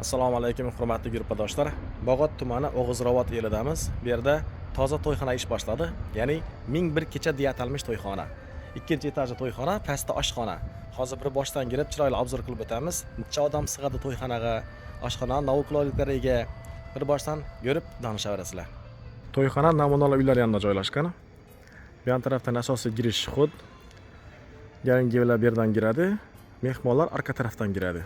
Assalomu alaykum hurmatli yurtdoshlar. Bog'ot tumani O'g'izrobot elidamiz. Bu yerda toza to'yxona ish boshladi. Ya'ni 1001 kecha deya atalmish to'yxona. Ikkinchi etajda to'yxona, pastda oshxona. Hozir bir boshdan kirib chiroyli obzor qilib o'tamiz. Necha odam sig'adi to'yxonaga, oshxona, novuqliklariga bir boshdan ko'rib danishaverasizlar. To'yxona namunali uylar yonida joylashgan. Bu yon tarafdan asosiy girish xud. Yangilar bu yerdan kiradi, mehmonlar orqa tarafdan kiradi.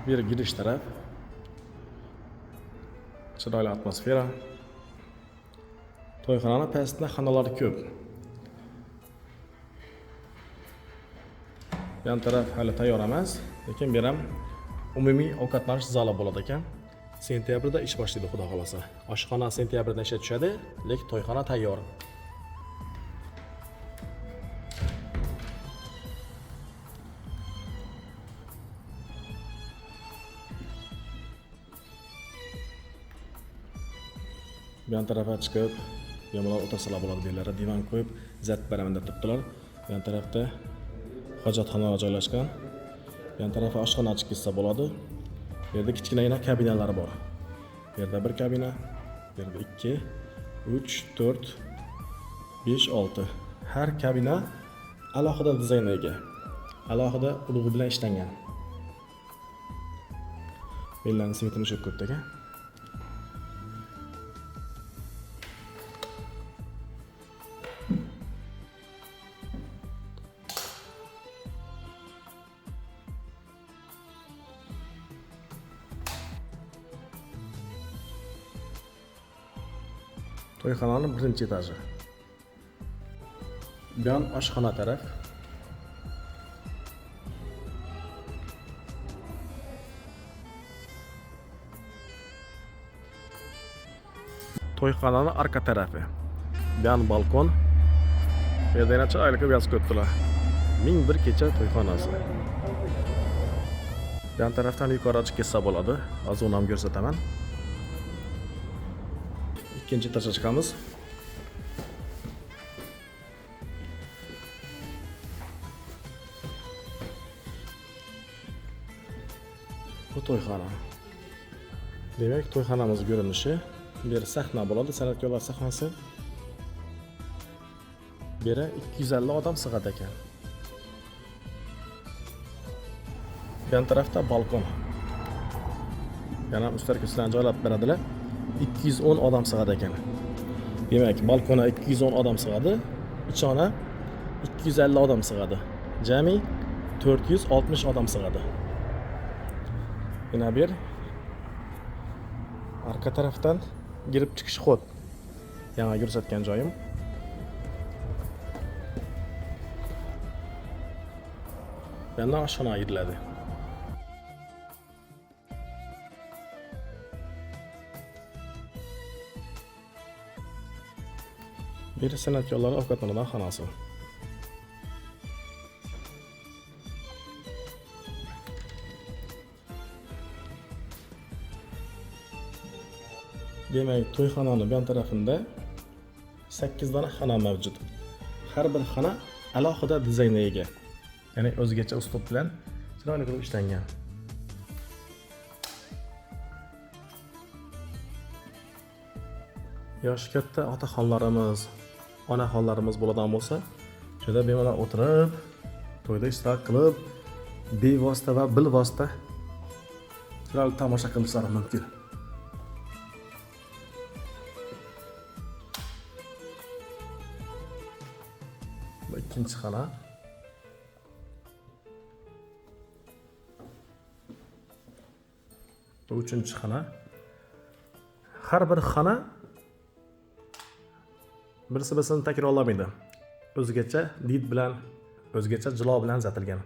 Bir girish taraf. Chiroyli atmosfera. To'yxonaning pastida xonalari ko'p. Yan taraf hali tayyor emas, lekin bu ham umumiy ovqatlanish zali bo'ladi ekan. Sentyabrda ish boshlaydi, xudo xolasa. Oshxona sentyabrda ishga tushadi, lekin to'yxona tayyor. Bu yon tarafga chiqib, yomg'ir o'tirsalar bo'ladi deyiladi. Divan qo'yib, zat baraman deb turibdilar. Bu yon tarafda hojatxonalar joylashgan. Bu yon tarafga oshxona chiqsa bo'ladi. Bu yerda kichkinagina kabinalar bor. Bu yerda bir kabina, bu yerda 2, 3, 4, 5, 6. Har kabina alohida dizaynga ega. Alohida urug'i bilan ishlangan. Bellarning smetini o'shib ko'pdi ekan. To'yxonaning birinchi etaji. Bu yon oshxona taraf. To'yxonaning orqa tarafi. Bu yon balkon. Bu yerda yana chiroyli qilib yozib qo'yibdilar. 1001 kecha to'yxonasi. Bu yon tarafdan yuqoriga chiqib ketsa bo'ladi. Hozir uni ham ko'rsataman. İkinci etajga chiqamiz. Bu to'yxona. Demak, to'yxonamiz ko'rinishi. Bu yer sahna bo'ladi, san'atkorlar sahnasi. Bu yerga 250 odam sig'adi ekan. Bu yon tarafda balkon. Yana ustarkasidan joylab beradilar. 210 odam sig'adi ekan. Demak, balkona 210 odam sig'adi, ichona 250 odam sig'adi. Jami 460 odam sig'adi. Yana bir arka tarafdan girib chiqish xod. Yana ko'rsatgan joyim. Yana oshxona ayriladi. Bir san'atkorlar ovqatlanidigan xonasi. Demak, to'yxonaning bu yon tarafida 8 dona xona mavjud. Har bir xona alohida dizaynga ega. Ya'ni o'zgacha uslub bilan chiroyli qilib ishlangan. Yoshi katta otaxonlarimiz, onaxonlarimiz bo'ladigan bo'lsa, shunda bemalol o'tirib, to'yda ishtirok qilib, bevosita va bilvosita chiroyli tomosha qilishlari mumkin. Bu ikkinchi xona. Bu uchinchi xona. Har bir xona birisi-birini takrorlamaydi. O'zgacha did bilan, o'zgacha jilo bilan zatilgan.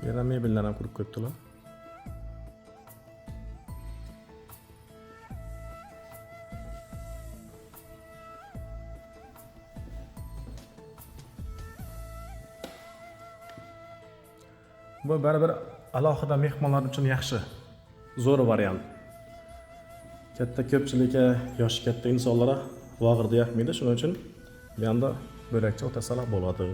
Yana mebellar ham qurib qo'yibdilar. Bu baribir alohida mehmonlar uchun yaxshi, zo'r variant. Katta ko'pchilikka yoshi katta insonlar vog'irda yoqmaydi, shuning uchun bu yerda bo'lakcha o'tasalar bo'ladi.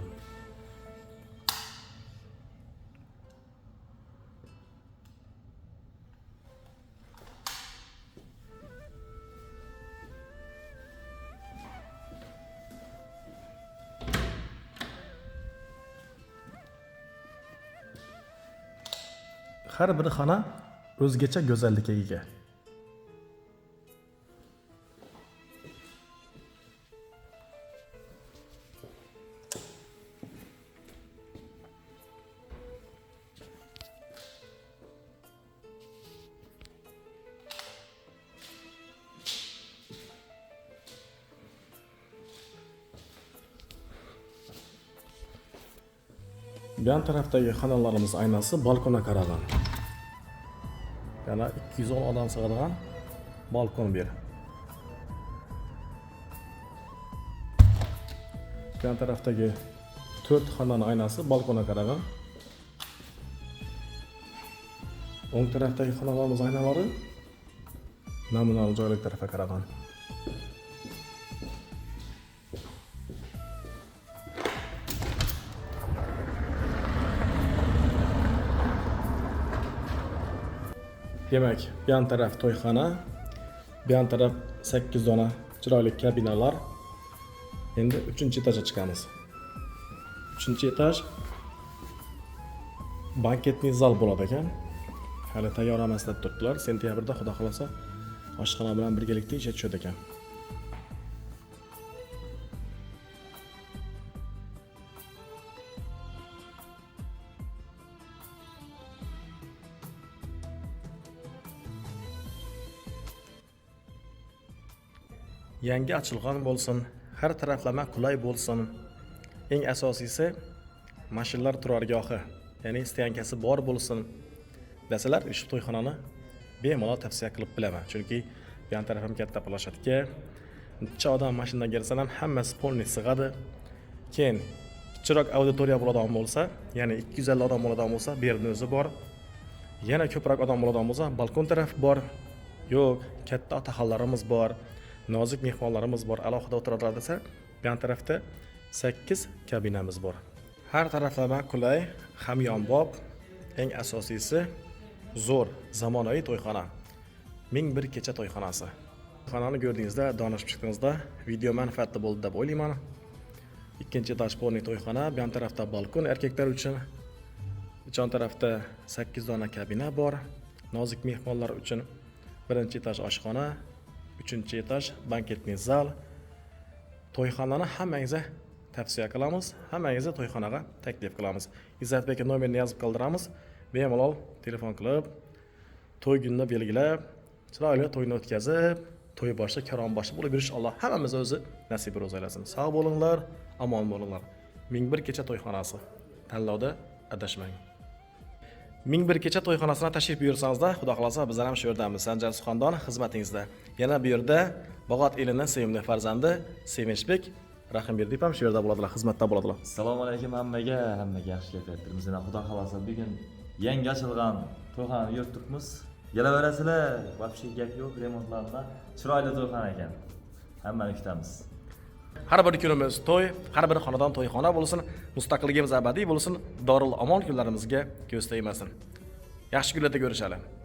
Har bir xona o'zgacha go'zallikka ega. Bu yan tarafdagi xonalarimiz aynasi balkonga qaragan. Yana 210 odam sig'adigan balkon bir. Bu yan tarafdagi 4 xonaning aynasi balkonga qaragan. O'ng tarafdagi xonalarimiz aynalari namunal joylik tarafga qaragan. Demak, bu yan taraf to'yxona, bu yan taraf 8 dona chiroyli kabinalar. Endi 3-etajga chiqamiz. 3-etaj banketli zal bo'ladi ekan. Hali tayyor emas deb turibdilar. Sentyabrda xudo xolasa oshxona bilan birgalikda ishga tushadi ekan. Yangi ochilgan bo'lsin, har taraflama qulay bo'lsin. Eng asosiysi mashinalar turargohi, ya'ni stankasi bor bo'lsin. Desalar, shu to'yxonani bemalol tavsiya qilib bilaman. Chunki bu yan taraf ham katta plashadka. Necha odam mashinadan kelsa ham hammasi polni sig'adi. Keyin kichikroq auditoriya bo'ladigan bo'lsa, ya'ni 250 odam bo'ladigan bo'lsa, bu yerning o'zi bor. Yana ko'proq odam bo'ladigan bo'lsa, balkon taraf bor. Yo'q, katta otaxonlarimiz bor. Nozik mehmonlarimiz bor, alohida o'tiradilar desa, bu yan tarafda 8 kabinamiz bor. Har taraflama qulay, hamyonbop, eng asosiysi zo'r, zamonaviy to'yxona. 1001 kecha to'yxonasi. Xonani ko'rdingizda, donishib chiqdingizda, video manfaatli bo'ldi deb o'ylayman. Ikkinchi etaj polni to'yxona, bu yan tarafda balkon erkaklar uchun. Uchon tarafda 8 dona kabina bor, nozik mehmonlar uchun. Birinchi etaj oshxona, 3-etaj banketli zal. To'yxonani hammangizga tavsiya qilamiz, hammangizga to'yxonaga taklif qilamiz. Izzatbek nomerini yozib qoldiramiz. Bemalol telefon qilib, to'y kunini belgilab, chiroyli to'yni o'tkazib, to'y boshi, karom boshi bo'lib yurish Alloh hammamiz o'zi nasib ro'z aylasin. Sog' bo'linglar, omon bo'linglar. 1001 kecha to'yxonasi. Tanlovda adashmang. 1001 kecha to'yxonasina tashrif buyursangizda, xudo xolasa bizlar ham shu yerdamiz. Sanjar Suxandon xizmatingizda. Yana bu yerda Bog'ot elining sevimli farzandi Sevinchbek Rahimberdiyev ham shu yerda bo'ladilar, xizmatda bo'ladilar. Assalomu alaykum hammaga yaxshi ketyapmiz. Xudo xolasa bugun yangi ochilgan to'yxonani yurtibmiz. Kelaverasizlar, вообще gap yo'q, remontlardan chiroyli to'yxona ekan. Hammani kutamiz. Har bir kunimiz to'y, har bir xonadon to'yxona bo'lsin, mustaqilligimiz abadiy bo'lsin, dorul omon kunlarimizga ko'z tegmasin. Yaxshi kunlarda ko'rishamiz.